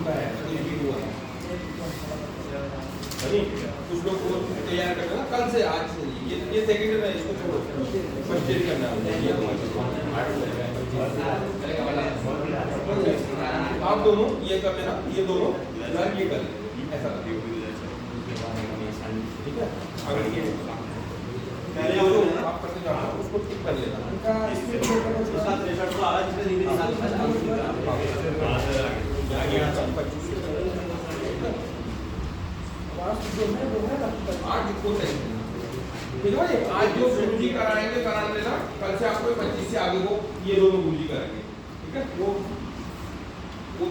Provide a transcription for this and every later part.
का है कुछ भी हुआ है कुछ लोग तैयार कर रहे हैं कल से आज से ये सेकंड है इसको छोड़ो फर्स्ट ईयर करना है ये आप दोनों ये कर लेना ये दोनों ये कर लेना ऐसा ठीक है अगर ये पहले आप करते जाओ उसको ठीक कर लेना आज जो गुरुजी कराएंगे करा लेना कल से आपको 25 से आगे वो ये दोनों गुरुजी कराएंगे ठीक है वो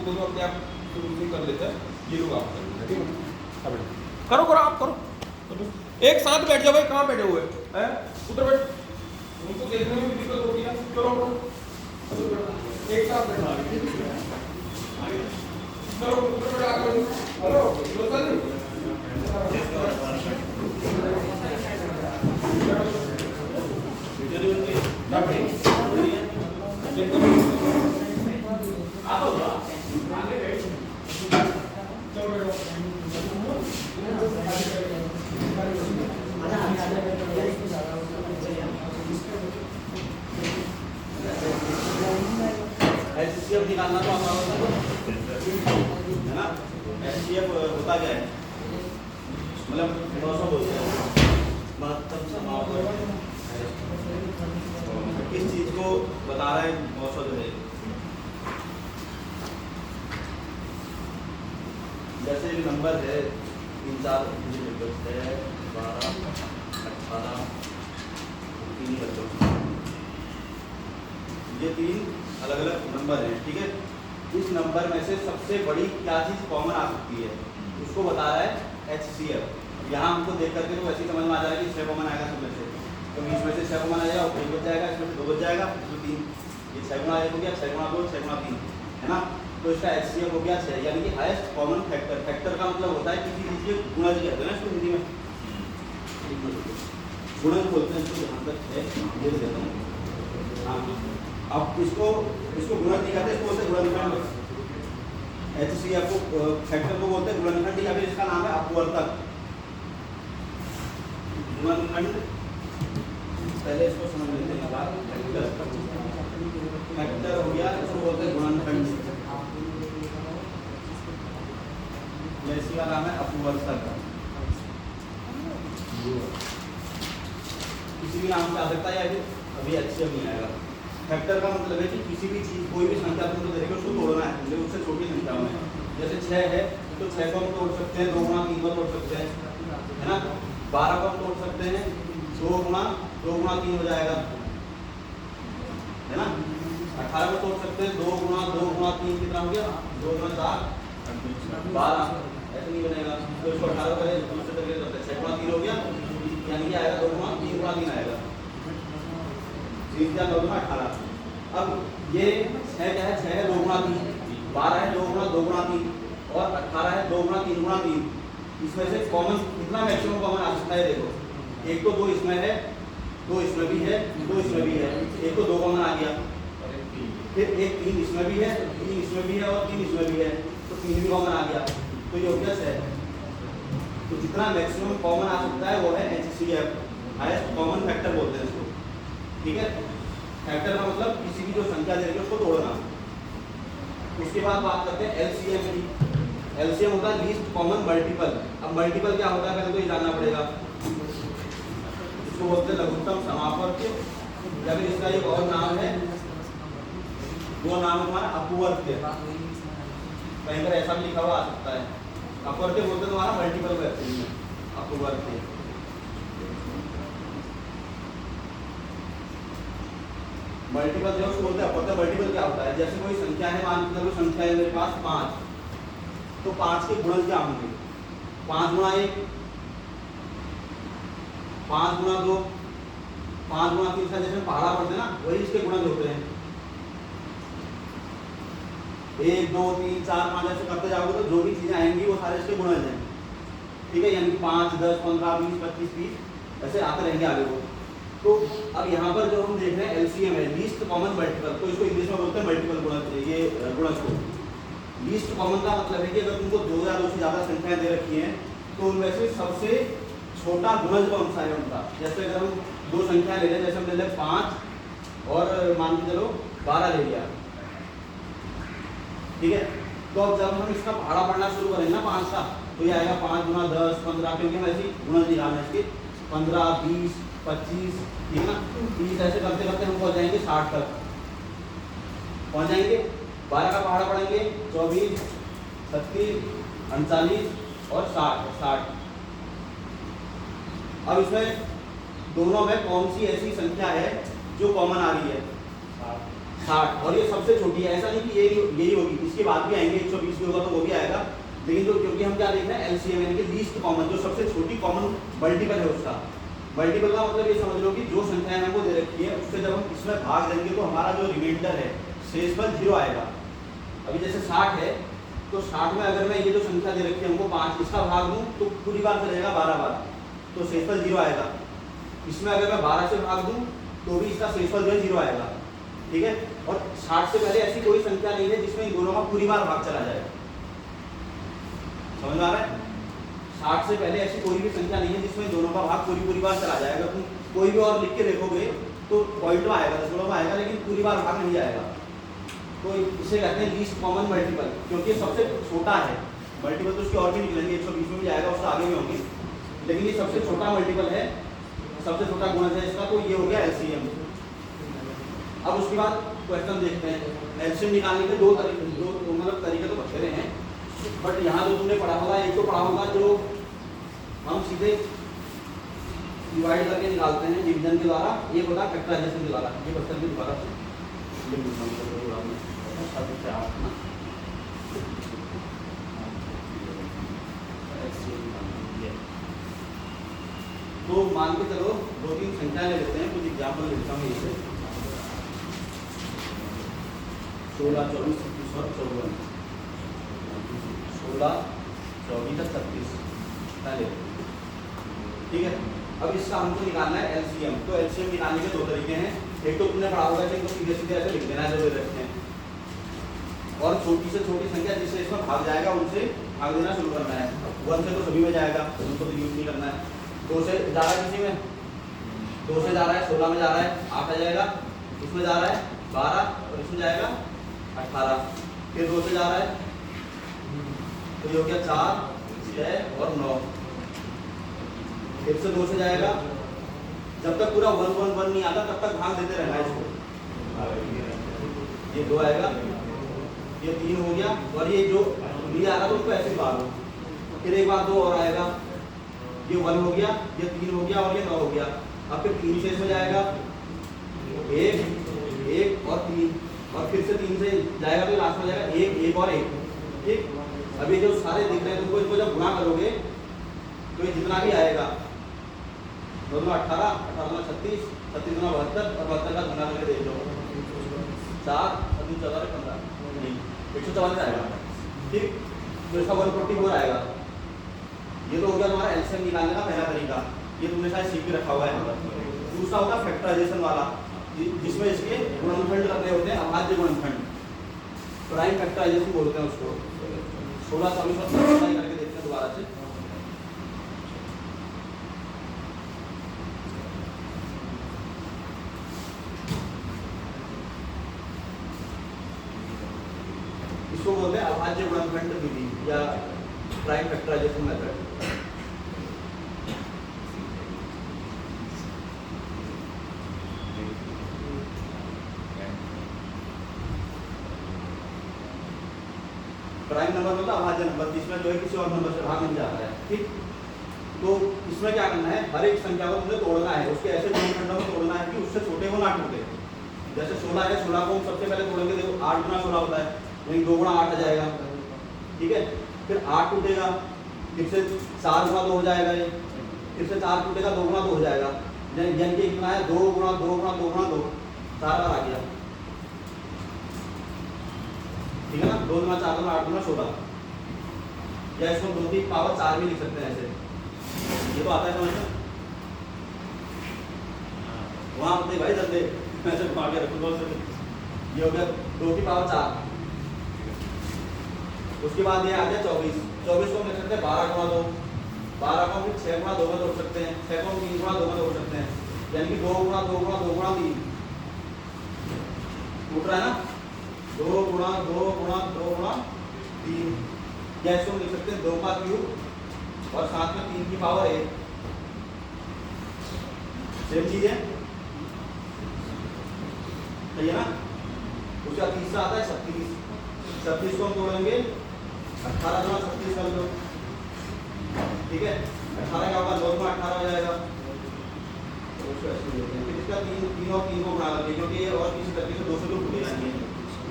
दोनों अपने आप शुरू से कर लेते हैं ये लोग आप कर लेते हैं करो करो आप करो एक साथ बैठ जाओ भाई कहाँ बैठे हुए हैं उधर बैठ उनको देखने में भी दिक्कत होती है चलो एक साथ बैठो चलो उधर बैठ आगे हेलो एचसीएफ निकालना तो आता है ना। एचसीएफ होता क्या है मतलब मौसम बोलते हैं महत्तम समापन किस चीज को बता रहे हैं मौसम है। जैसे नंबर है 3 4 12 18 3 बच्चों ये 3 अलग अलग नंबर हैं ठीक है। इस नंबर में से सबसे बड़ी क्या चीज़ कॉमन आ सकती है उसको बता रहा है HCF। यहाँ हमको देख करके तो वैसे समझ में आ जा रहा है कि 6 कॉमन आएगा सब में से तो इसमें से 6 कॉमन आ जाएगा और 1 बच जाएगा इसमें से 2 बच जाएगा इसमें 3 ये 6 गुना 1 हो गया 6 गुना 2 6 गुना 3 है ना। तो इसका HCF हो गया 6 यानी कि हाईएस्ट कॉमन फैक्टर। फैक्टर का मतलब होता है किसी चीज़ के गुणा जो कहते हैं ना इसको हिंदी में गुणन बोलते हैं इसको जहाँ तक है ये देता हूँ। हाँ अब इसको गुणन नहीं कहते इसको बोलते गुणनखंड। HCF को फैक्टर को बोलते हैं गुणनखंड या फिर इसका नाम है अपवर्तक गुणनखंड। पहले इसको समझ लेते हैं बात। फैक्टर हो गया इसको बोलते हैं गुणनखंड। इसका नाम है अपवर्तक। किसी भी नाम से आ सकता है या फिर अभी HCF नहीं आएगा। फैक्टर का मतलब है कि किसी भी चीज कोई भी संख्या तुम तो देखो उसको तोड़ना है मुझे उससे छोटी संख्या में जैसे 6 है तो 6 को हम तोड़ सकते हैं 2 गुना 3 को तोड़ सकते हैं है ना। 12 को हम तोड़ सकते हैं 2 गुना 3 हो जाएगा है ना। 18 को तोड़ सकते हैं 2 गुना 3 कितना हो गया 2 गुना 4 12 ऐसे नहीं बनेगा तो इसको 18 करें दूसरे तरीके से 6 गुना 3 हो गया यानी कि आएगा 2 गुना 3 आएगा 3 9 गुना 18। अब ये 6 क्या है 6 है 2 गुना 3 12 है 2 गुना 3 और 18 है 2 गुना 3 इसमें से कॉमन कितना मैक्सिमम कॉमन आ सकता है देखो। एक तो 2 इसमें है 2 इसमें भी है 2 इसमें भी है एक तो 2 कॉमन आ गया फिर एक 3 इसमें भी है 3 इसमें भी है और 3 इसमें भी है तो 3 भी कॉमन आ गया तो ये हो गया 6। तो जितना मैक्सिमम कॉमन आ सकता है वो है HCF हाईएस्ट कॉमन फैक्टर बोलते हैं इसको ठीक है। फैक्टर का मतलब किसी भी जो संख्या दे रही है उसको तोड़ना। उसके बाद बात करते हैं LCM की। LCM होता है लीस्ट कॉमन मल्टीपल। अब मल्टीपल क्या होता है पहले तो ये जानना पड़ेगा। इसको बोलते हैं लघुत्तम समापवर्त्य या फिर इसका एक और नाम है वो नाम है तुम्हारा अपवर्त्य। कहीं पर ऐसा भी लिखा हुआ आ सकता है अपवर्त्य बोलते हैं तुम्हारा मल्टीपल को अपवर्त्य। मल्टीपल जो बोलते हैं अपवर्त्य मल्टीपल क्या होता है जैसे कोई संख्या है मान लो संख्या है मेरे पास 5 तो 5 के गुणन क्या होंगे 5 गुणा 1 5 गुणा 2 5 गुणा 3 जैसे पहाड़ा पढ़ते ना वही इसके गुणन होते हैं। 1 2 3 4 5 ऐसे करते जाओगे तो जो भी चीजें आएंगी वो सारे इसके गुणन हैं ठीक है। यानी 5 10 15 20 25 30 ऐसे आते रहेंगे आगे वो। तो अब यहाँ पर जो हम देख रहे हैं LCM है लीस्ट कॉमन मल्टीपल तो इसको इंग्लिश में बोलते हैं मल्टीपल गुणक ये गुणक को लीस्ट कॉमन का मतलब है कि अगर तुमको 2 या 2 से ज़्यादा संख्याएं दे रखी हैं तो उनमें से सबसे छोटा गुणज कौन सा है उनका। जैसे अगर हम 2 संख्या ले लें, जैसे हम ले लें 5 और मान के चलो 12 ले लिया, ठीक है। तो अब जब हम इसका भाड़ा पढ़ना शुरू करेंगे ना 5 का, तो ये आएगा 5 गुना 10 15, क्योंकि हम ऐसी गुणज निकालना है इसके 15 20 25, ठीक है ना। 30 ऐसे करते करते हम पहुंच जाएंगे 60 तक पहुंच जाएंगे। 12 का पहाड़ा पढ़ेंगे 24 36 39 और 60। अब इसमें दोनों में कौन सी ऐसी संख्या है जो कॉमन आ रही है? 60, और ये सबसे छोटी है। ऐसा नहीं कि यही होगी, इसके बाद भी आएंगे, 120 भी होगा तो वो भी आएगा, लेकिन जो क्योंकि हम क्या देख रहे हैं एलसीएम यानी कि लीस्ट कॉमन, जो सबसे छोटी कॉमन मल्टीपल है उसका। मल्टीपल का मतलब ये समझ लो कि जो संख्याएं हमको दे रखी है उससे जब हम इसमें भाग देंगे तो हमारा जो रिमाइंडर है शेषफल 0 आएगा। अभी जैसे 60 है तो 60 में अगर मैं ये जो संख्या दे रखी है हमको 5, इसका भाग दूं तो पूरी बार चलेगा 12 बार, तो शेषफल 0 आएगा। इसमें अगर मैं 12 से भाग दूं तो भी इसका शेषफल 0 आएगा, ठीक है। और 60 से पहले ऐसी कोई संख्या नहीं है जिसमें इन दोनों का पूरी बार भाग चला जाए, समझ में आ रहा है? 60 से पहले ऐसी कोई भी संख्या नहीं है जिसमें दोनों का भाग पूरी बार चला जाएगा। तुम कोई भी और लिख के देखोगे तो पॉइंट में आएगा, दशमलव में आएगा, लेकिन पूरी बार भाग नहीं आएगा। तो इसे कहते हैं लीस्ट कॉमन मल्टीपल, क्योंकि ये सबसे छोटा है। मल्टीपल तो उसके और भी निकलेंगे, 120 में भी जाएगा, उससे आगे भी होंगे, लेकिन ये सबसे छोटा मल्टीपल है, सबसे छोटा गुणज है इसका, तो ये हो गया एलसीएम। अब उसके बाद क्वेश्चन देखते हैं। एलसीएम निकालने के दो मतलब तरीके तो बचे हैं, बट यहाँ जो तुमने पढ़ा होगा, एक तो पढ़ा होगा जो हम सीधे डिवाइड करके निकालते हैं डिवीजन के द्वारा, एक होता है फैक्टराइजेशन के द्वारा। ये क्वेश्चन के द्वारा तो मान के चलो 2-3 संख्या ले लेते हैं, कुछ एग्जाम्पल लेता हूँ। इसे 16 24 36 और 54, 16 24 और 36 पहले, ठीक है। अब इसका हमको निकालना है एलसीएम। तो एलसीएम निकालने के 2 तरीके हैं। एक तो तुमने पढ़ा होगा कि इनको सीधे सीधे ऐसे लिख देना है जो रखते हैं, और छोटी से छोटी संख्या जिससे इसमें भाग जाएगा उनसे भाग देना शुरू करना है। 1 से तो सभी में जाएगा, उनको तो यूज नहीं करना है। 2 से जा रहा है किसी में, 2 से जा रहा है 16 में जा रहा है 8 आ जाएगा, इसमें जा रहा है 12 और इसमें जाएगा 18, फिर 2 से जा रहा है तो ये हो गया 4 6 और 9, फिर से 2 से जाएगा, जब तक पूरा 1 1 1 नहीं आता तब तक भाग देते रहना है इसको। ये 2 आएगा, ये 3 हो गया, और ये जो नहीं आ रहा तो उसको ऐसे ही भागो, फिर एक बार 2 और आएगा, ये 1 हो गया, ये 3 हो गया और ये 9 हो गया। अब फिर 3 शेष में जाएगा, 1 और 3, और फिर से 3 से जाएगा तो लास्ट में जाएगा 1 और 1, ठीक। अभी जो सारे दिख रहे हैं तुमको, इसको जब गुणा करोगे तो ये जितना भी आएगा 2 2 18, 18 36, 36 गुना 72 और 72 का गुना करके देख लो 4 3 14 15 नहीं 144 आएगा, ठीक। तो इसका 144 आएगा। ये तो हो गया तुम्हारा एलसीएम निकालने का पहला तरीका, ये तुमने शायद सीख के रखा हुआ है। दूसरा होगा फैक्टराइजेशन वाला, जिसमें इसके गुणनखंड करने होते हैं, अभाज्य गुणनखंड, प्राइम फैक्टराइजेशन बोलते हैं उसको। 16 24 और 27 करके देखते हैं दोबारा से। इसको बोलते हैं अभाज्य गुणनखंड विधि या prime factorization method. Prime number मतलब अभाज्य नंबर, जिसमें जो है किसी और नंबर से भाग नहीं जाता है, ठीक। तो इसमें क्या करना है, हर एक संख्या को तुमने तोड़ना है, उसके ऐसे गुणनखंडों में तोड़ना है कि उससे छोटे को ना टूटे। जैसे 16 है, 16 को हम सबसे पहले तोड़ेंगे, देखो 8 गुना 16 होता है, यानी 2 गुना 8 आ जाएगा, ठीक है। फिर 8 टूटेगा, फिर से 4 गुना 2 हो जाएगा, ये फिर से 4 टूटेगा, 2 गुना 2 हो जाएगा, यानी कि कितना है 2 गुना 2 गुना 2 गुना 2, 4 बार आ गया, ठीक है ना। 2 गुना 4 गुना 8 गुना 16, या इसको 2 की पावर 4 भी लिख सकते हैं ऐसे, ये तो आता है समझ में। वहाँ होते भाई जल्दी ऐसे घुमा के रखो, ये हो गया 2 की पावर 4, उसके बाद ये आ गया 24, 24 को हम लिख सकते हैं 12 गुणा 2, 12 को हम 6 गुणा 2 में तोड़ सकते हैं, 6 को हम 3 गुणा 2 में तोड़ सकते हैं, यानी कि 2 गुणा 2 गुणा 2 गुणा 3 टूट रहा है ना, 2 गुणा 2 गुणा 2 गुणा 3, या इसको हम लिख सकते हैं 2 का क्यूब और साथ में 3 की पावर 1, सेम चीज है, सही है ना। उसका तीसरा आता है 36, 36 को हम तोड़ेंगे 18 गुणा 36 कर लो, ठीक है, 18 का होगा 2 गुणा 18 हो जाएगा, तो उसको ऐसे लेते हैं। फिर इसका 3 और 3 को गुणा करते हैं क्योंकि ये और किसी तरीके से 2 से 2 टूटेगा नहीं,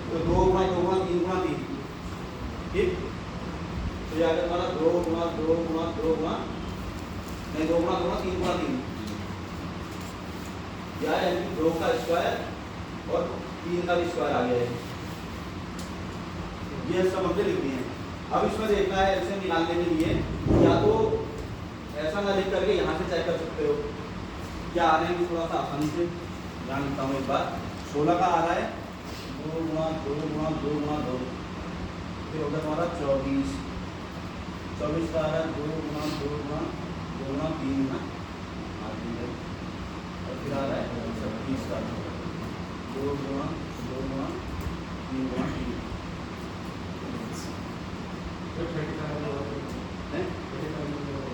तो 2 गुणा 2 गुणा 3 गुणा 3, ठीक, तो ये आ गया हमारा 2 गुणा 2 गुणा 2 गुणा नहीं 2 गुणा 2 गुणा 3 गुणा 3, यानी 2 का स्क्वायर और 3 का भी स्क्वायर आ गया है, ये सब हमने लिख दिए हैं। अब इसमें देखना है एलसीएम निकालने के लिए, या तो ऐसा ना लिख करके यहाँ से चेक कर सकते हो क्या आ रहे हैं, थोड़ा सा आसानी से ध्यान देता हूँ एक बार। 16 का आ रहा है 2 गुणा 2 गुणा 2 गुणा 2, फिर होगा तुम्हारा 24, 24 का आ रहा है 2 गुणा 2 गुणा 2 गुणा 3 ना, और फिर आ रहा है 26 का 2 गुणा 2 गुणा 3 गुणा 3,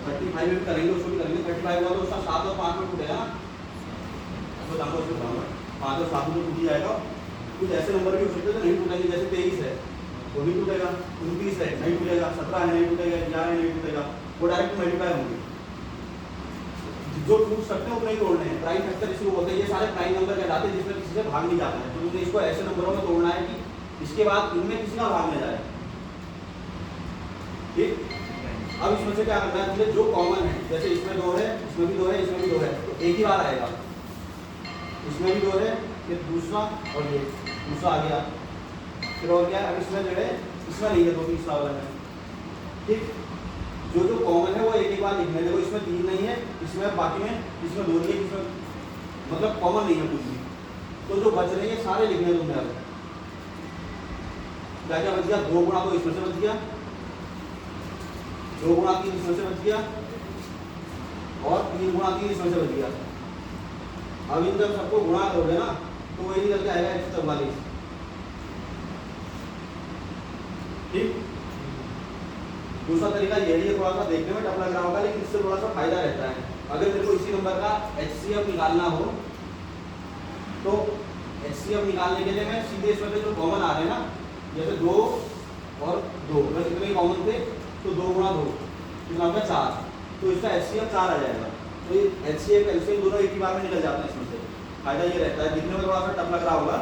35 में करेंगे, उसको भी करेंगे, 35 हुआ तो उसका 7 और 5 में टूटेगा ना, तो दाम उसको बताऊंगा 5 और 7 में टूट जाएगा। कुछ ऐसे नंबर भी हो सकते हैं तो नहीं टूटेंगे, जैसे 23 है वो भी टूटेगा, 29 है नहीं टूटेगा, 17 है नहीं टूटेगा, 11 है नहीं टूटेगा, वो डायरेक्ट मल्टीप्लाई होंगे। जो टूट सकते हैं उतना ही तोड़ने हैं, प्राइम फैक्टर इसको बोलते हैं, ये सारे प्राइम नंबर कहलाते हैं जिसमें किसी से भाग नहीं जाता है, तो मुझे इसको ऐसे नंबरों में तोड़ना है कि इसके बाद इनमें किसी का भाग न जाए, ठीक। अब इसमें से क्या करना है, जो कॉमन है, जैसे इसमें 2 है, इसमें भी 2 है, इसमें भी 2 है, तो एक ही बार आएगा, इसमें भी 2 है, फिर दूसरा और ये दूसरा आ गया, फिर और क्या, अब इसमें जो है इसमें नहीं है 2 तीसरा वाला है, ठीक। जो जो कॉमन है वो एक एक बार लिखने, देखो इसमें 3 नहीं है, इसमें बाकी में इसमें 2 नहीं है, इसमें मतलब कॉमन नहीं है कुछ भी, तो जो बच रहे हैं सारे लिखने तुमने। अब क्या क्या बच गया, 2 गुणा 2 इसमें से बच गया, 2 गुणा 3 इसमें से बच गया, और 3 गुणा 3 इसमें से बच गया। अब इन जब सबको गुणा करोगे ना तो वही निकल के आएगा 144, ठीक। दूसरा तरीका यही है, थोड़ा सा देखने में टफ लग रहा होगा लेकिन इससे थोड़ा सा फायदा रहता है। अगर मेरे को इसी नंबर का HCF निकालना हो तो HCF निकालने के लिए मैं सीधे इसमें से जो कॉमन आ रहे हैं ना, जैसे 2 और 2 बस इतने ही कॉमन थे, तो 2 गुणा 2 कितना होगा 4, तो इसका HCF 4 आ जाएगा, तो ये HCF एलसीएम दोनों एक ही बार में निकल जाते हैं। इसमें से फायदा ये रहता है, दिखने में थोड़ा सा टफ लग रहा होगा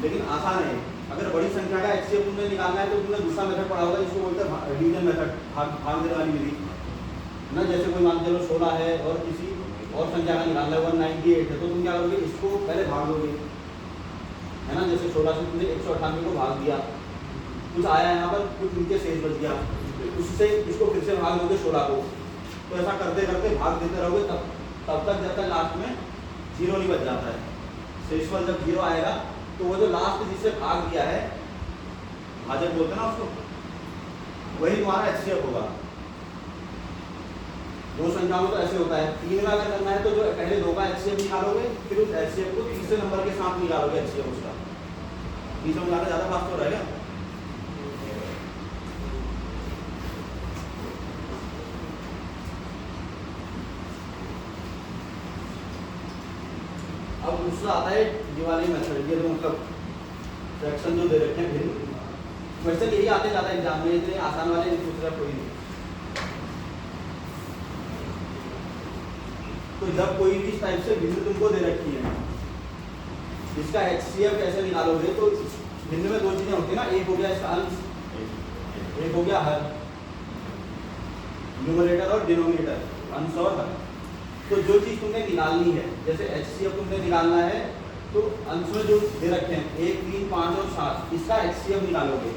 लेकिन आसान है। अगर बड़ी संख्या का HCF तुमने निकालना है तो तुमने दूसरा मेथड पढ़ा होगा जिसको बोलते हैं डिवीजन मेथड, भाग देने वाली विधि ना। जैसे कोई मान चलो 16 है और किसी और संख्या का निकालना है 198 है, तो तुम क्या करोगे, इसको पहले भाग दोगे, है ना। जैसे 16 से तुमने 198 को भाग दिया, कुछ आया यहाँ पर, कुछ नीचे शेष बच गया, उससे इसको फिर से भाग दोगे 16 को, तो ऐसा करते करते भाग देते रहोगे तब तक जब तक लास्ट में 0 नहीं बच जाता है। शेषफल जब 0 आएगा तो वो जो लास्ट जिससे भाग दिया है, भाजक बोलते हैं ना उसको, वही तुम्हारा HCF होगा। 2 संख्याओं में तो ऐसे होता है, 3 में अगर करना है तो जो पहले 2 का HCF निकालोगे, फिर उस HCF को तीसरे नंबर के साथ निकालोगे HCF उसका। तीसरा निकालना ज़्यादा फास्ट हो रहेगा। अब दूसरा आता है ये वाली मेथड, ये तो मतलब फ्रैक्शन जो दे रखे हैं, फिर वैसे यही आते ज़्यादा एग्जाम में, इतने आसान वाले नहीं पूछ रहा कोई नहीं। तो जब कोई भी इस टाइप से भिन्न तुमको दे रखी है, इसका HCF कैसे निकालोगे, तो भिन्न में 2 चीज़ें होती है ना, एक हो गया इसका अंश, एक हो गया हर, न्यूमरेटर और डिनोमिनेटर, अंश और हर। तो जो चीज़ तुमने निकालनी है, जैसे HCF तुमने निकालना है तो अंश में जो दे रखे हैं 1, 3, 5 और 7, इसका HCF निकालोगे,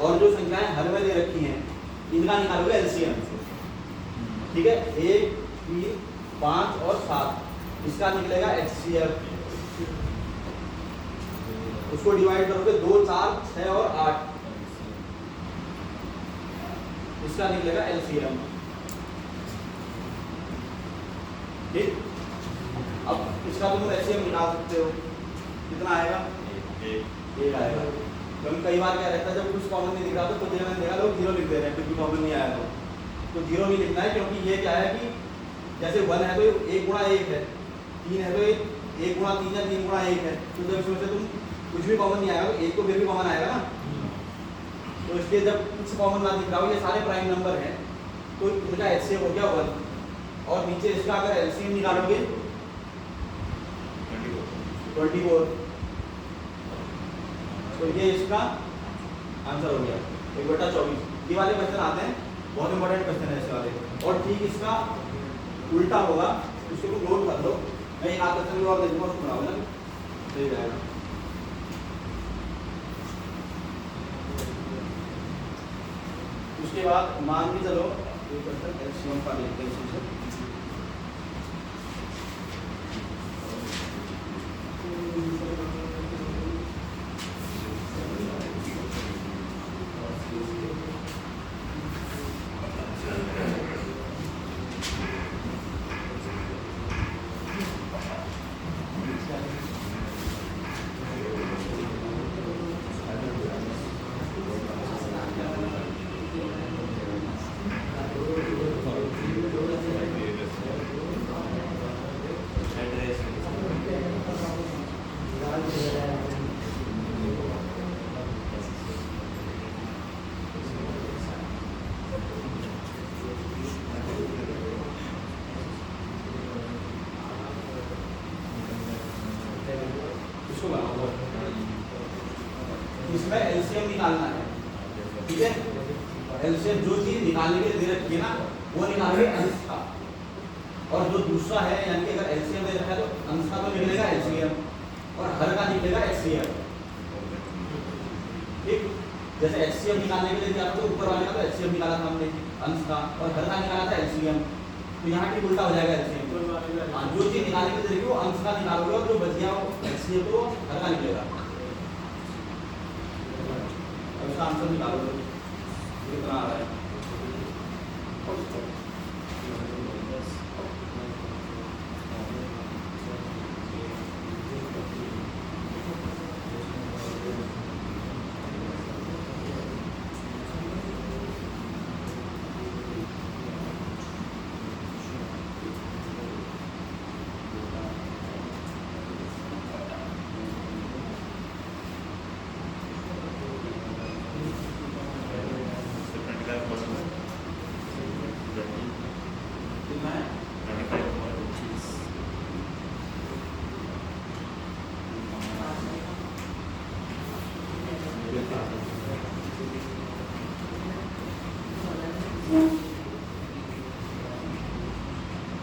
और जो संख्याएं हर में दे रखी हैं इनका निकालोगे LCM, ठीक है। 1, 3, 5 और 7 इसका निकलेगा HCF। उसको डिवाइड करोगे 2, 4, 6 और 8, इसका निकलेगा एलसीएम। ठीक, अब इसका तुम एलसीएम निकाल सकते हो, कितना आएगा? 1 आएगा। क्योंकि कई बार क्या रहता है जब कुछ कॉमन नहीं दिख रहा तो मैंने देखा लोग 0 लिख दे रहे हैं क्योंकि कॉमन नहीं आया तो 0 नहीं लिखना है, क्योंकि ये क्या है कि जैसे 1 है तो 1 गुणा 1 है, 3 है तो 1 गुणा 3 है, 3 गुणा 1 है, तो जब इसमें से तुम कुछ भी कॉमन नहीं आएगा तो 1 तो फिर भी कॉमन आएगा ना। तो इसलिए जब कुछ कॉमन ना दिख रहा हो, ये सारे प्राइम नंबर हैं, तो इनका एलसीएम हो गया 1, और नीचे इसका अगर एलसीएम निकालोगे 24, तो ये इसका आंसर हो गया 1/24। ये वाले क्वेश्चन आते हैं, बहुत इंपॉर्टेंट क्वेश्चन है ऐसे वाले। और ठीक इसका उल्टा होगा, इसको तुम नोट कर लो, मैं एक आध क्वेश्चन और दे दूंगा, उसको बनाओ ना, सही रहेगा। उसके बाद मान के चलो एक क्वेश्चन एलसीएम का देखते हैं इसी से। इसमें एलसीएम निकालना है, ठीक है। एलसीएम जो चीज निकालने के लिए दे रखी है ना, वो निकालोगे अंश का, और जो दूसरा है यानी कि अगर एलसीएम दे रखा है तो अंश का तो निकलेगा एलसीएम और हर का निकलेगा एचसीएफ। ठीक, जैसे एचसीएम निकालने के लिए दिया तो ऊपर वाले का तो एचसीएम निकाला था हमने अंश का, और हर का निकाला था एलसीएम, तो यहाँ ठीक उल्टा हो जाएगा एलसीएम। जो चीज निकालने के लिए दे रखी वो अंश का निकालोगे और जो बच गया वो एचसीएफ तो हर का निकलेगा। इसका आंसर निकालो कितना आ रहा है।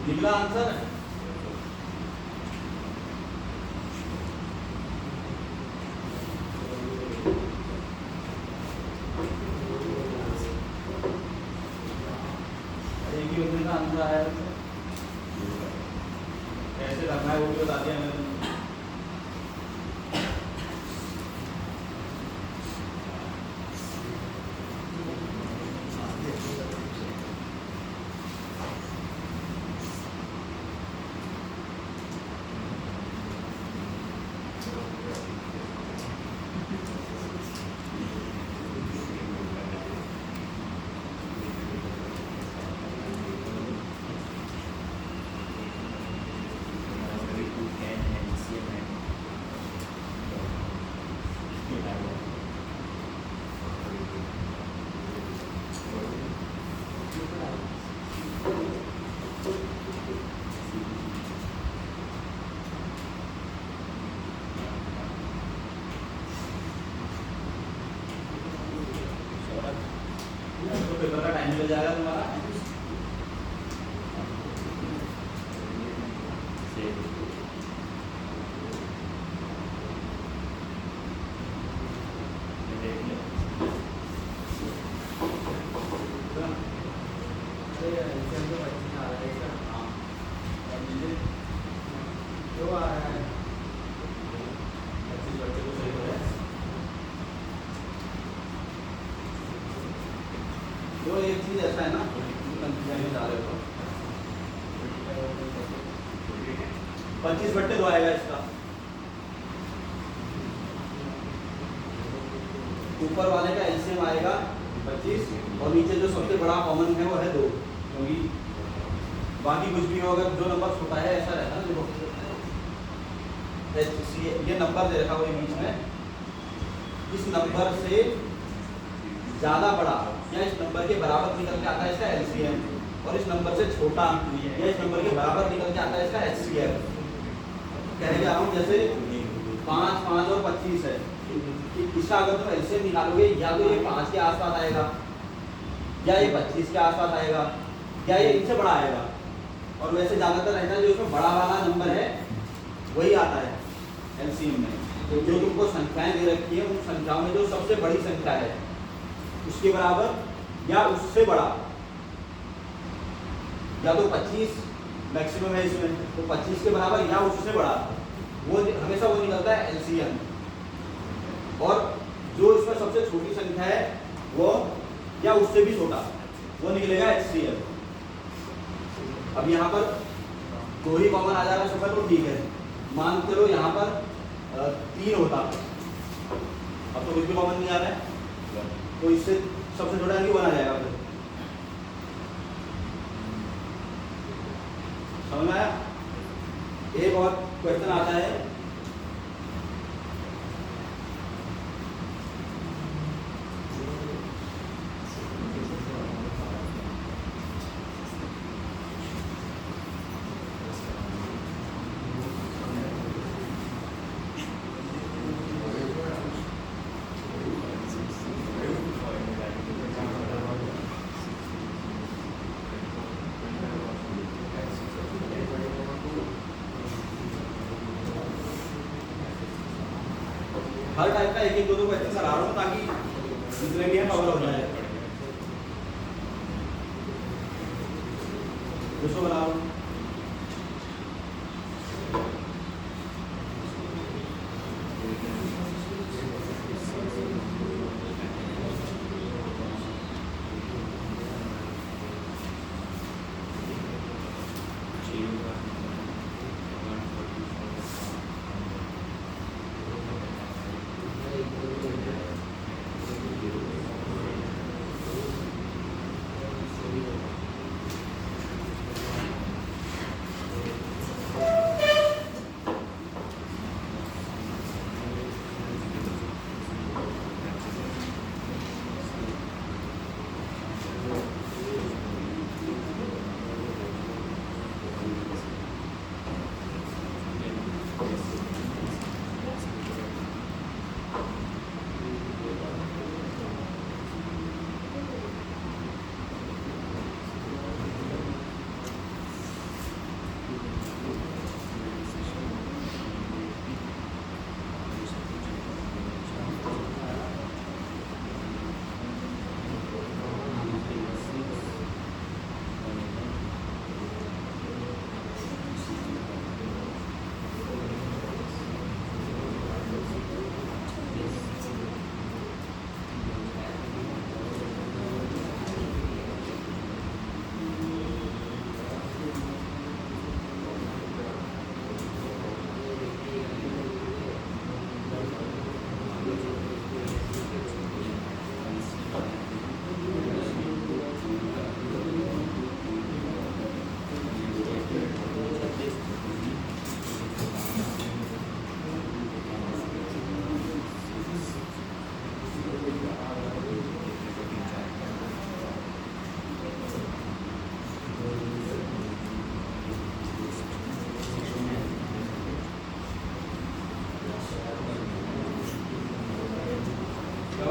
निकला आंसर। एक ही उतने का आंसर आया, कैसे करना है वो भी बता दिया मैंने। पेपर का टाइम निकल जाएगा तुम्हारा। जो आ रहा है 25 बच्चे को सही हो रहा है। जो एक चीज ऐसा है ना, कंफ्यूजन में जा रहे हो, 25/2 आएगा इसका, ऊपर वाले का एलसीएम आएगा 25 और नीचे जो सबसे बड़ा कॉमन है वो है 2, क्योंकि बाकी कुछ भी हो अगर जो नंबर छोटा है ऐसा रहता है ना, देखो ये नंबर दे रखा हुआ है बीच में, इस नंबर से ज्यादा बड़ा या इस नंबर के बराबर निकल के आता है इसका एलसीएम, और इस नंबर से छोटा या इस नंबर के बराबर निकल के आता है इसका एचसीएफ। कहने जा रहा हूँ जैसे 5, 5 और 25 है, इसका अगर तुम एलसीएम निकालोगे या तो ये 5 के आसपास आएगा, या ये 25 के आसपास आएगा, या ये इनसे बड़ा आएगा, और वैसे ज्यादातर रहता है जो इसमें बड़ा वाला नंबर है वही आता है एलसीएम में। तो जो तुमको संख्याएं दे रखी है उन संख्याओं में जो सबसे बड़ी संख्या है उसके बराबर या उससे बड़ा, या तो 25 मैक्सिमम है इसमें तो 25 के बराबर या उससे बड़ा, वो हमेशा वो निकलता है एलसीएम। और जो इसमें सबसे छोटी संख्या है वो या उससे भी छोटा वो निकलेगा एचसीएफ। अब यहाँ पर 2 ही कॉमन आ जा रहा है सब, तो ठीक है, मान के चलो यहाँ पर 3 होता, अब तो कुछ भी कॉमन नहीं आ रहा है, तो इससे सबसे छोटा नहीं 1 आ जाएगा। फिर समझ में आया? एक और क्वेश्चन आता है, हर टाइप का 1-1, 2-2 क्वेश्चन करा रहा हूँ ताकि जितने भी है कवर हो जाए। दूसरा बना रहा हूँ,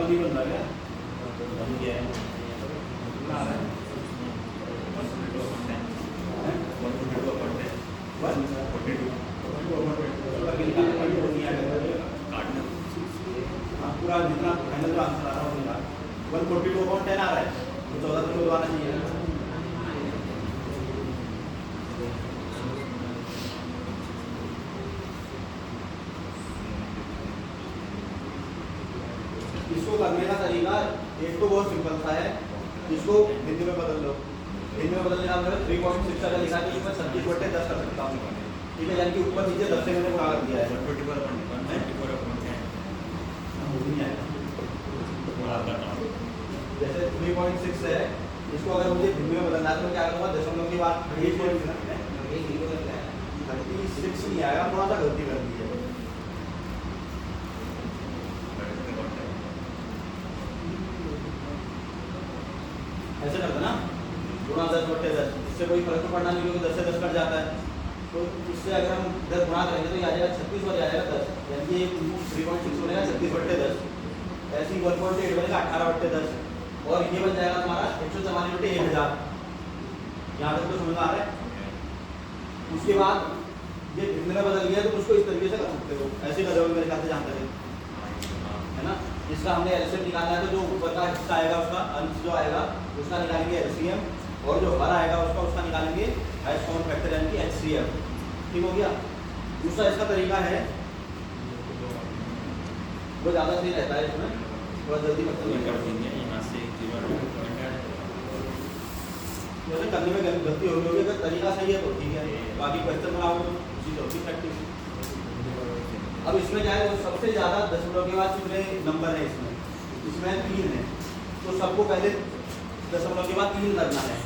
नहीं बन रहा है, बन गया है, कितना आ रहा है? 142 पूरा जितना फाइनल का आंसर आ रहा है 142.10 आ रहा है, तो 14 तो आना चाहिए। इसको करने का तरीका एक तो बहुत सिंपल सा है, इसको हिंदी में बदल लो। हिंदी में बदलने का मतलब 3.6 अगर लिखा है तो इसमें 36/10 कर सकता हूँ, ठीक है, यानी कि ऊपर नीचे 10 से मैंने गुणा कर दिया है। जैसे 3.6 है, इसको अगर मुझे हिंदी में बदलना है तो मैं क्या करूँगा, दशमलव के बाद 36 नहीं आएगा, थोड़ा सा गलती कर दी है। ऐसे करते ना, गुणा 10/10, इससे कोई फर्क तो पड़ना नहीं क्योंकि 10 से 10 कट जाता है। तो इससे अगर हम इधर गुणा करेंगे तो ये आ जाएगा 36 और ये आ जाएगा 10, यानी कि 3.6 बनेगा 36/10। ऐसे ही 1.8 बनेगा 18/10 और ये बन जाएगा हमारा 144/1000। यहाँ तक तो समझ आ रहा है। उसके बाद ये हिंदी में बदल गया तो उसको इस तरीके से कर सकते हो, ऐसे कर रहे हो मेरे ख्याल से जहाँ तक है ना। इसका हमने एलसीएम निकालना है तो जो ऊपर का हिस्सा आएगा उसका अंश जो आएगा उसका निकालेंगे एलसीएम, और जो हर आएगा उसका निकालेंगे हाईएस्ट कॉमन फैक्टर यानी कि एचसीएफ। ठीक हो गया। दूसरा इसका तरीका है, वो ज़्यादा सही रहता है, इसमें थोड़ा जल्दी खत्म कर देंगे। यहाँ से वैसे करने में गलती होगी, अगर तरीका सही है तो ठीक है, बाकी क्वेश्चन बनाओ तो उसी तो प्रैक्टिस। अब इसमें क्या है, वो सबसे ज़्यादा दशमलव के बाद कितने नंबर है इसमें 3 है, तो सबको पहले दशमलव के बाद 3 करना है,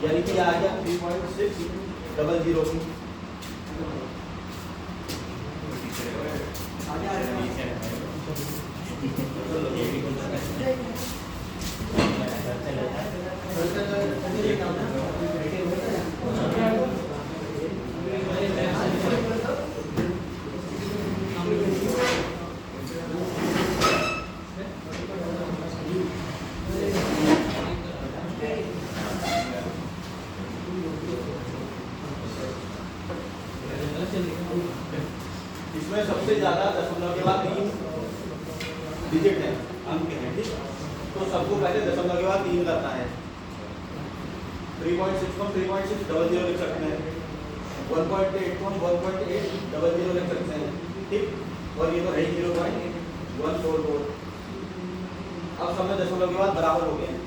यानी कि आ गया 3.600 इसमें सबसे ज्यादा दशमलव के बाद 3 डिजिट है, अंक है, ठीक। तो सबको पहले दशमलव के बाद 3 करना है। 3.6 को 3.600 लिख सकते हैं, 1.8 को 1.800 लिख सकते हैं, ठीक। और ये तो है 0.144। अब सब में दशमलव के बाद बराबर हो गए हैं।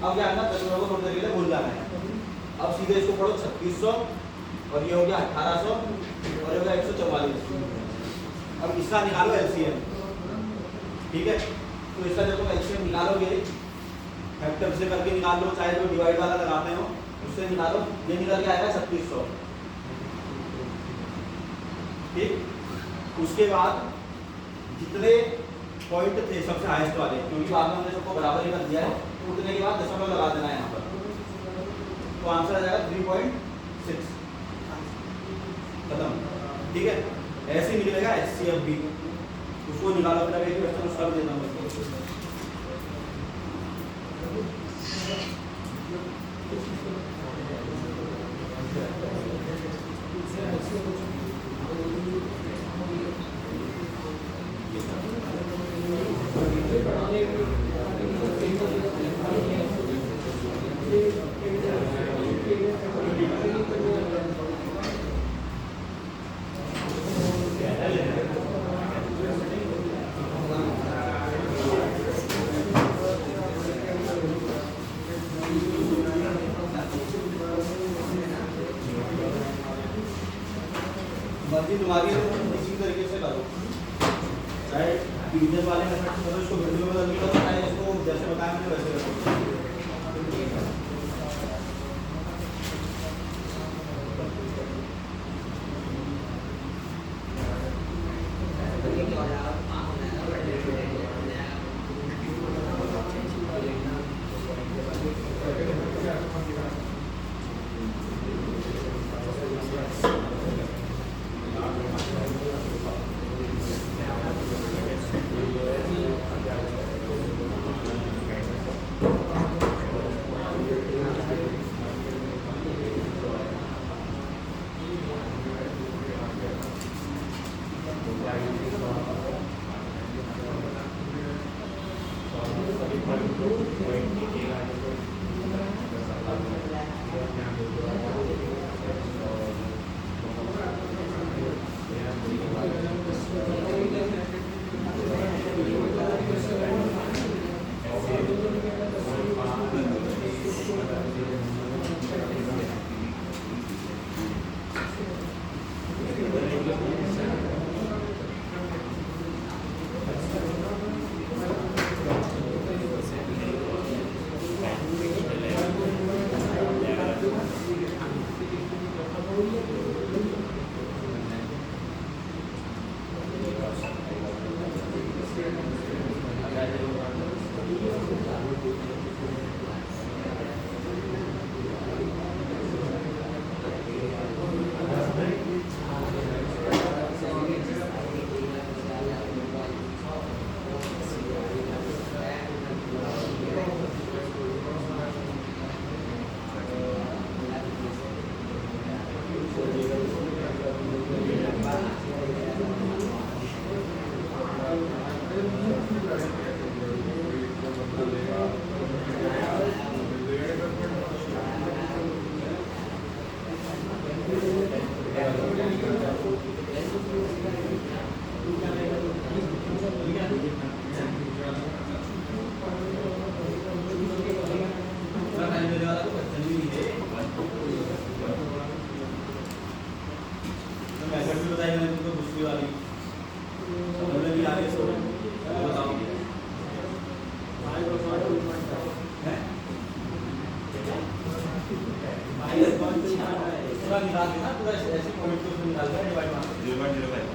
अब क्या करना, दशमलव को थोड़ी देर के लिए भूल जाना है। अब सीधे इसको पढ़ो 3600 और ये हो गया 1800 और ये हो गया 144। अब इसका निकालो एलसीएम, ठीक है। तो इसका जब तुम एलसीएम निकालोगे फैक्टर से करके निकाल लो, चाहे जो डिवाइड वाला लगाते हो उससे निकालो, ये निकल के आएगा 3600, ठीक। उसके बाद जितने पॉइंट थे सबसे हाईएस्ट वाले, क्योंकि बाद में हमने सबको बराबर ही कर दिया है, तो उतने के बाद दशमलव लगा देना है यहाँ पर, तो आंसर आ जाएगा 3.6 खत्म, ठीक है। ऐसे ही निकलेगा एचसीएफ भी, उसको निकालो, फिर एक क्वेश्चन उसका भी देता हूँ इसको। मर्जी तुम्हारी है, तुम इसी तरीके से करो, चाहे डिवीजन वाले मेथड से करो, इसको वीडियो में बदल करो, चाहे इसको जैसे बताया मैंने वैसे करो। निकाल के ना पूरा ऐसे पॉइंट को निकाल के डिवाइड मार 0.05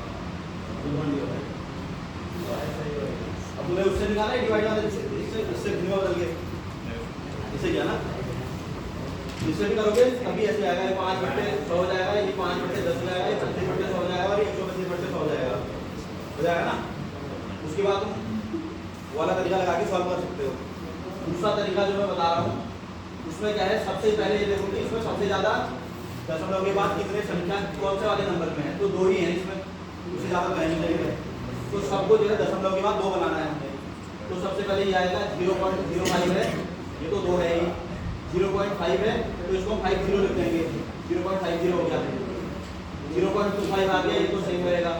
अब तूने उससे निकाला है डिवाइड वाले इससे गिनवा बदल के इसे क्या ना इससे भी करोगे तभी ऐसे आएगा, ये 5/100 हो जाएगा, ये 5/10 हो जाएगा, ये 36/100 हो जाएगा और ये 125/100 हो जाएगा ना। उसके बाद तुम वो वाला तरीका लगा के सॉल्व कर सकते हो। दूसरा तरीका जो मैं बता रहा हूँ उसमें क्या है, सबसे पहले ये देखो कि इसमें सबसे ज़्यादा दशमलव के बाद कितने संख्या कौन से वाले नंबर में है, तो 2 ही है इसमें, उससे ज़्यादा तो है नहीं चाहिए। तो सबको जो है दशमलव के बाद 2 बनाना है हमने। तो सबसे पहले ये आएगा 0.05 है, ये तो 2 है ही, 0.5 है तो इसको हम 50 लिख देंगे, 0.50 हो गया। 0.25 आ गया, ये तो सेम रहेगा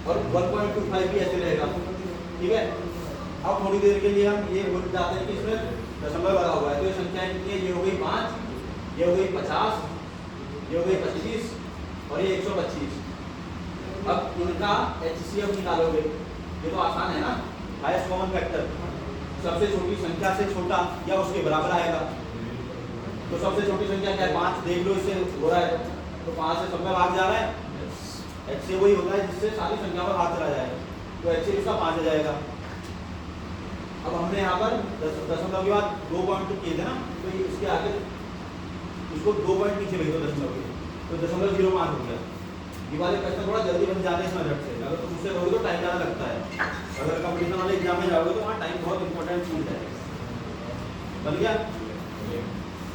और 1.25 भी ऐसे रहेगा, ठीक है। अब थोड़ी देर के लिए हम ये भूल जाते हैं कि इसमें दशमलव लगा हुआ है, तो ये संख्याएं कितनी है, ये हो गई 5, ये हो गई 50, ये हो गई 25 और ये 125। अब इनका HCF निकालोगे, ये तो आसान है ना, हाईएस्ट कॉमन फैक्टर, सबसे छोटी संख्या से छोटा या उसके बराबर आएगा। तो सबसे छोटी संख्या क्या है, 5, देख लो इससे हो रहा है, तो 5 से सब में भाग जा रहा है, HCF वही होता है जिससे सारी संख्या में भाग चला जाए, तो HCF इसका 5 आ जाएगा। अब हमने यहाँ पर दशमलव के बाद 2 पॉइंट किए थे ना, तो इसके आगे इसको 2 पॉइंट पीछे भेज दो दशमलव के, तो 0.05 हो गया। ये वाले क्वेश्चन थोड़ा जल्दी बन जाते हैं इसमें झट से, अगर तुम उससे करोगे तो टाइम ज़्यादा लगता है। अगर कंपटीशन वाले एग्जाम में जाओगे तो वहाँ टाइम बहुत इंपॉर्टेंट चीज़ है। बन गया।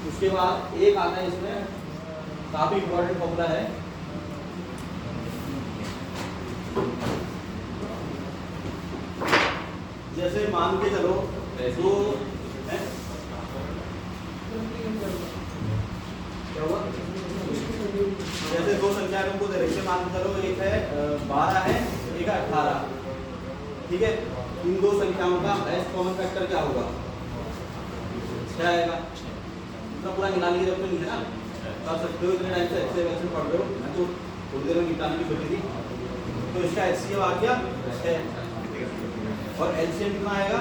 उसके बाद एक आता है इसमें काफ़ी इंपॉर्टेंट फॉर्मूला है, जैसे मान के चलो दो क्या हुआ, जैसे 2 संख्या तुमको दे रही है, मान के चलो एक है 12 है, एक है 18, ठीक है। इन 2 संख्याओं का हाईएस्ट कॉमन फैक्टर क्या होगा, क्या आएगा, इतना पूरा निकालने की जरूरत नहीं है ना, कर सकते हो, इतने टाइम से एक्सेल पढ़ रहे हो, मैं तो थोड़ी देर में निकालने की सोची थी। तो इसका HCF आ गया 6 और LCM कितना आएगा,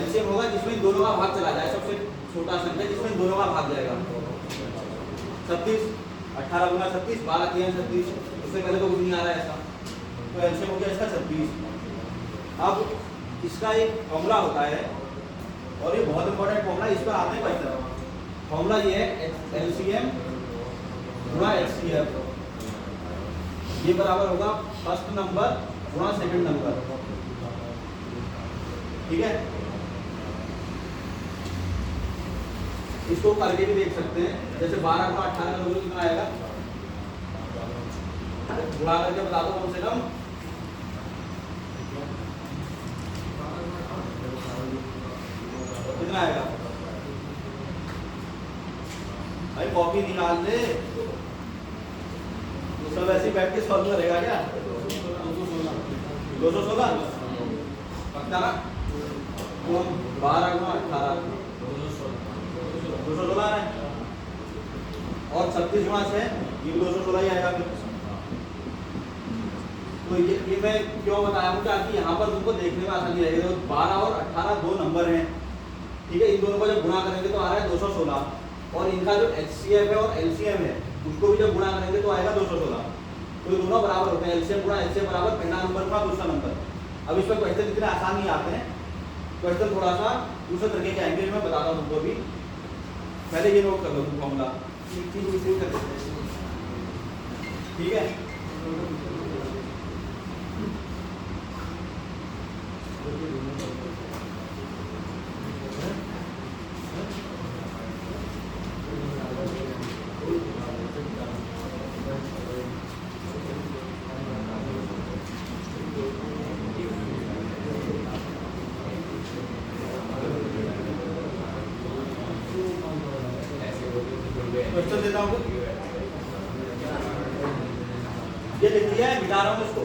LCM होगा जिसमें दोनों का भाग चला जाए, सबसे छोटा संख्या जिसमें दोनों का भाग जाएगा। 36, 18 गुना 36, 12 3 36, उससे पहले तो कुछ नहीं आ रहा है ऐसा, तो LCM हो गया इसका 36। अब इसका एक फॉर्मूला होता है और ये बहुत इंपॉर्टेंट फॉर्मूला, इस पर आते हैं क्वेश्चन। फॉर्मूला ये है LCM गुणा HCF, ये बराबर होगा फर्स्ट नंबर गुणा सेकंड नंबर, ठीक है। इसको करके भी देख सकते हैं, जैसे 12 गुणा 18 का कितना आएगा, गुणा करके बता दो कम से कम, कितना आएगा भाई, कॉपी निकाल दे, तो सब ऐसे बैठ के सॉल्व करेगा क्या, 216 पक्का ना, 12 गुणा 18 216 है और 36 गुणा 6 ये 216 ही आएगा फिर। तो ये मैं क्यों बताया हूँ ताकि यहाँ पर तुमको देखने में आसानी रहेगी। तो 12 और 18 2 नंबर हैं, ठीक है, इन दोनों को जब गुणा करेंगे तो आ रहा है 216 और इनका जो HCF है और LCM है उसको भी जब गुणा करेंगे तो आएगा 216, तो ये दोनों बराबर होते हैं, LCM गुणा HCF बराबर पहला नंबर गुणा दूसरा नंबर। अब इसमें क्वेश्चन इतने आसान नहीं आते हैं, क्वेश्चन थोड़ा सा दूसरे तरीके के आएंगे, मैं बताता हूँ तुमको भी, पहले ये नोट कर लो तुम फॉर्मूला, ठीक है। क्वेश्चन देता हूँ, ये लिख दिया है, मिटा रहा हूँ इसको।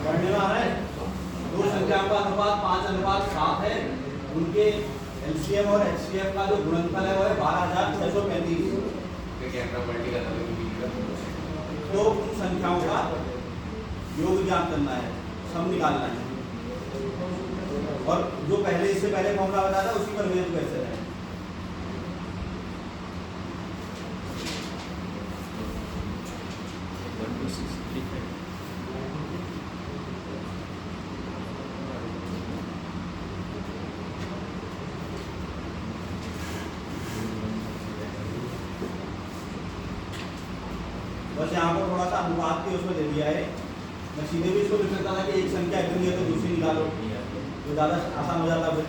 बढ़ने में आ रहा है। दो संख्याओं का अनुपात 5:7 है। उनके एलसीएम और एचसीएफ का जो गुणनफल है वो है 12,635। तो उन संख्याओं का योग ज्ञात करना है, सम निकालना है। और जो पहले इससे पहले फॉर्मूला बताया था उसी पर वेद कैसे है। बस यहाँ पर थोड़ा सा अनुपात के उसमें दे दिया है। मैं सीधे भी इसको लिख सकता था कि एक संख्या इतनी है तो दूसरी निकालो, तो ज़्यादा आसान हो जाता है।